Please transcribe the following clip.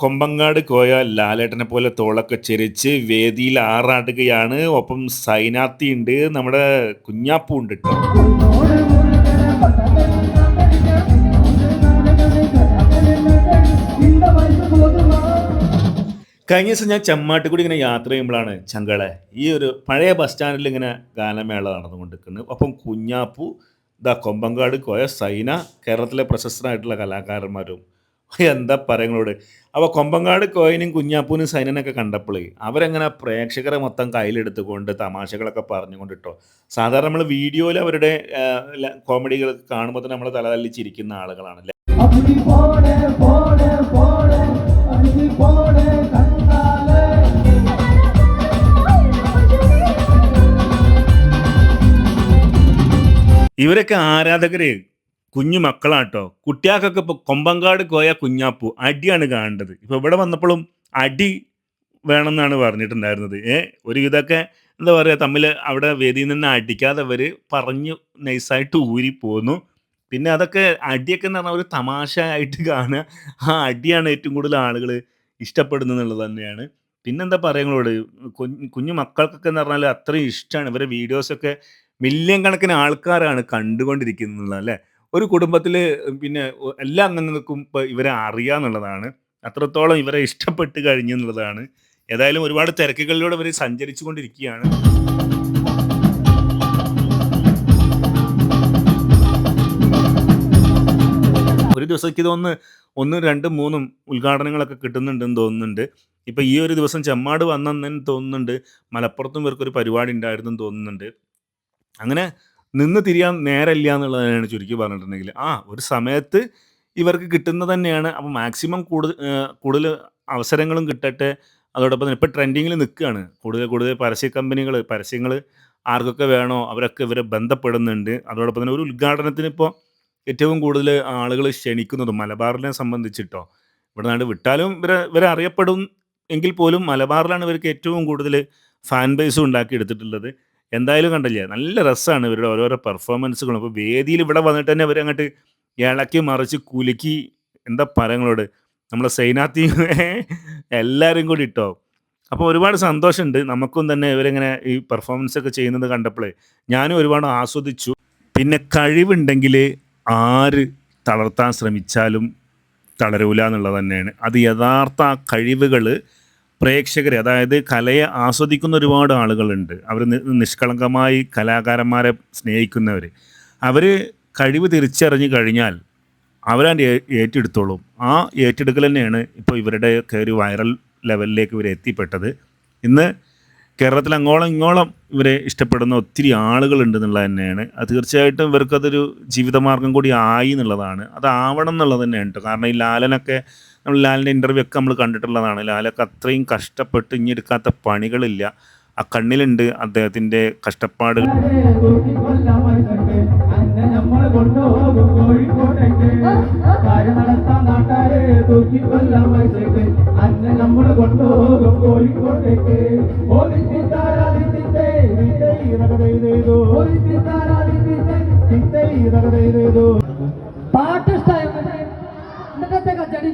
കൊമ്പങ്ങാട് കോയ ലാലേട്ടനെ പോലെ തോളൊക്കെ ചെരിച്ച് വേദിയിൽ ആറാടുകയാണ്. ഒപ്പം സൈനാത്തി ഉണ്ട്, നമ്മുടെ കുഞ്ഞാപ്പൂ ഉണ്ട് കേട്ടോ. കഴിഞ്ഞ ദിവസം ഞാൻ ചെമ്മാട്ടിക്കൂടി ഇങ്ങനെ യാത്ര ചെയ്യുമ്പോഴാണ് ചങ്കളെ ഈ ഒരു പഴയ ബസ് സ്റ്റാൻഡിൽ ഇങ്ങനെ ഗാനമേള നടന്നുകൊണ്ടിരിക്കുന്നത്. ഒപ്പം കുഞ്ഞാപ്പൂ, കൊമ്പങ്കാട് കോയ, സൈന, കേരളത്തിലെ പ്രശസ്തരായിട്ടുള്ള കലാകാരന്മാരും. എന്താ പറയുങ്ങളോട്. അപ്പോൾ കൊമ്പങ്കാട് കോയനും കുഞ്ഞാപ്പൂനും സൈനനൊക്കെ കണ്ടപ്പോഴേ അവരെങ്ങനെ പ്രേക്ഷകരെ മൊത്തം കയ്യിലെടുത്തുകൊണ്ട് തമാശകളൊക്കെ പറഞ്ഞുകൊണ്ടിട്ടോ. സാധാരണ നമ്മൾ വീഡിയോയിൽ അവരുടെ കോമഡികൾ കാണുമ്പോൾ തന്നെ നമ്മൾ തലതല്ലിച്ചിരിക്കുന്ന ആളുകളാണല്ലേ. ഇവരൊക്കെ ആരാധകര് കുഞ്ഞു മക്കളാട്ടോ. കുട്ടികൾക്കൊക്കെ ഇപ്പോൾ കൊമ്പങ്കാട് കോയ കുഞ്ഞാപ്പൂ അടിയാണ് കാണേണ്ടത്. ഇപ്പോൾ ഇവിടെ വന്നപ്പോഴും അടി വേണമെന്നാണ് പറഞ്ഞിട്ടുണ്ടായിരുന്നത്. ഒരു ഇതൊക്കെ എന്താ പറയുക, തമ്മിൽ അവിടെ വേദിയിൽ നിന്ന് അടിക്കാതെ അവർ പറഞ്ഞു നൈസായിട്ട് ഊരി പോന്നു. പിന്നെ അതൊക്കെ അടിയൊക്കെ എന്ന് പറഞ്ഞാൽ ഒരു തമാശ ആയിട്ട് കാണുക. ആ അടിയാണ് ഏറ്റവും കൂടുതൽ ആളുകൾ ഇഷ്ടപ്പെടുന്നത് എന്നുള്ളത് തന്നെയാണ്. പിന്നെന്താ പറയുക, കുഞ്ഞു മക്കൾക്കൊക്കെ എന്ന് പറഞ്ഞാൽ അത്രയും ഇഷ്ടമാണ്. ഇവരെ വീഡിയോസൊക്കെ മില്യൺ കണക്കിന് ആൾക്കാരാണ് കണ്ടുകൊണ്ടിരിക്കുന്നത് അല്ലേ. ഒരു കുടുംബത്തിൽ പിന്നെ എല്ലാ അംഗങ്ങൾക്കും ഇപ്പോൾ ഇവരെ അറിയാന്നുള്ളതാണ്. അത്രത്തോളം ഇവരെ ഇഷ്ടപ്പെട്ട് കഴിഞ്ഞു എന്നുള്ളതാണ്. ഏതായാലും ഒരുപാട് തിരക്കുകളിലൂടെ ഇവർ സഞ്ചരിച്ചു കൊണ്ടിരിക്കുകയാണ്. ഒരു ദിവസത്തേക്ക് തോന്നുന്നു 1, 2, 3 ഉദ്ഘാടനങ്ങളൊക്കെ കിട്ടുന്നുണ്ടെന്ന് തോന്നുന്നുണ്ട്. ഇപ്പോൾ ഈ ഒരു ദിവസം ചെമ്മാട് വന്നെന്ന് തോന്നുന്നുണ്ട്. മലപ്പുറത്തും ഇവർക്കൊരു പരിപാടി ഉണ്ടായിരുന്നെന്ന് തോന്നുന്നുണ്ട്. അങ്ങനെ നിന്ന് തിരിയാൻ നേരമില്ല എന്നുള്ളതാണ് ചുരുക്കി പറഞ്ഞിട്ടുണ്ടെങ്കിൽ. ഒരു സമയത്ത് ഇവർക്ക് കിട്ടുന്നത് തന്നെയാണ്. അപ്പോൾ മാക്സിമം കൂടുതൽ അവസരങ്ങളും കിട്ടട്ടെ. അതോടൊപ്പം തന്നെ ഇപ്പോൾ ട്രെൻഡിങ്ങിൽ നിൽക്കുകയാണ്. കൂടുതൽ പരസ്യങ്ങൾ ആർക്കൊക്കെ വേണോ അവരൊക്കെ ഇവരെ ബന്ധപ്പെടുന്നുണ്ട്. അതോടൊപ്പം തന്നെ ഒരു ഉദ്ഘാടനത്തിന് ഇപ്പോൾ ഏറ്റവും കൂടുതൽ ആളുകൾ ക്ഷണിക്കുന്നത് മലബാറിനെ സംബന്ധിച്ചിട്ടോ. ഇവിടെ നാട് വിട്ടാലും ഇവരെ അറിയപ്പെടും എങ്കിൽ പോലും മലബാറിലാണ് ഇവർക്ക് ഏറ്റവും കൂടുതൽ ഫാൻ ബേസും ഉണ്ടാക്കിയെടുത്തിട്ടുള്ളത്. എന്തായാലും കണ്ടില്ലേ, നല്ല രസമാണ് ഇവരുടെ ഓരോരോ പെർഫോമൻസുകളും. അപ്പോൾ വേദിയിൽ ഇവിടെ വന്നിട്ട് തന്നെ ഇവരങ്ങോട്ട് ഇളക്കി മറിച്ച് കുലുക്കി. എന്താ പറയുക, നമ്മളെ സൈനാത്തി എല്ലാവരും കൂടി ഇട്ടോ. അപ്പോൾ ഒരുപാട് സന്തോഷമുണ്ട് നമുക്കും തന്നെ ഇവരിങ്ങനെ ഈ പെർഫോമൻസ് ഒക്കെ ചെയ്യുന്നത് കണ്ടപ്പോഴേ. ഞാനും ഒരുപാട് ആസ്വദിച്ചു. പിന്നെ കഴിവുണ്ടെങ്കിൽ ആര് തളർത്താൻ ശ്രമിച്ചാലും തളരൂല എന്നുള്ളത് തന്നെയാണ്. അത് യഥാർത്ഥ കഴിവുകൾ പ്രേക്ഷകരെ, അതായത് കലയെ ആസ്വദിക്കുന്ന ഒരുപാട് ആളുകളുണ്ട്. അവർ നിഷ്കളങ്കമായി കലാകാരന്മാരെ സ്നേഹിക്കുന്നവർ. അവർ കഴിവ് തിരിച്ചറിഞ്ഞു കഴിഞ്ഞാൽ അവരതിൻ്റെ ഏറ്റെടുത്തോളും. ആ ഏറ്റെടുക്കൽ തന്നെയാണ് ഇപ്പോൾ ഇവരുടെയൊക്കെ ഒരു വൈറൽ ലെവലിലേക്ക് ഇവർ എത്തിപ്പെട്ടത്. ഇന്ന് കേരളത്തിൽ അങ്ങോളം ഇങ്ങോളം ഇവരെ ഇഷ്ടപ്പെടുന്ന ഒത്തിരി ആളുകളുണ്ട് എന്നുള്ളത് തന്നെയാണ്. അത് തീർച്ചയായിട്ടും ഇവർക്കതൊരു ജീവിതമാർഗം കൂടി ആയി എന്നുള്ളതാണ്. അതാവണം എന്നുള്ളത് തന്നെയാണ് കേട്ടോ. കാരണം ഈ ലാലിൻ്റെ ഇൻ്റർവ്യൂ ഒക്കെ നമ്മൾ കണ്ടിട്ടുള്ളതാണ്. ലാലൊക്കെ അത്രയും കഷ്ടപ്പെട്ട് ഇനി എടുക്കാത്ത പണികളില്ല. ആ കണ്ണിലുണ്ട് അദ്ദേഹത്തിൻ്റെ കഷ്ടപ്പാടുകൾ. പാട്ട് ഇഷ്ടമായി എന്നിട്ടത്തെ കച്ചടി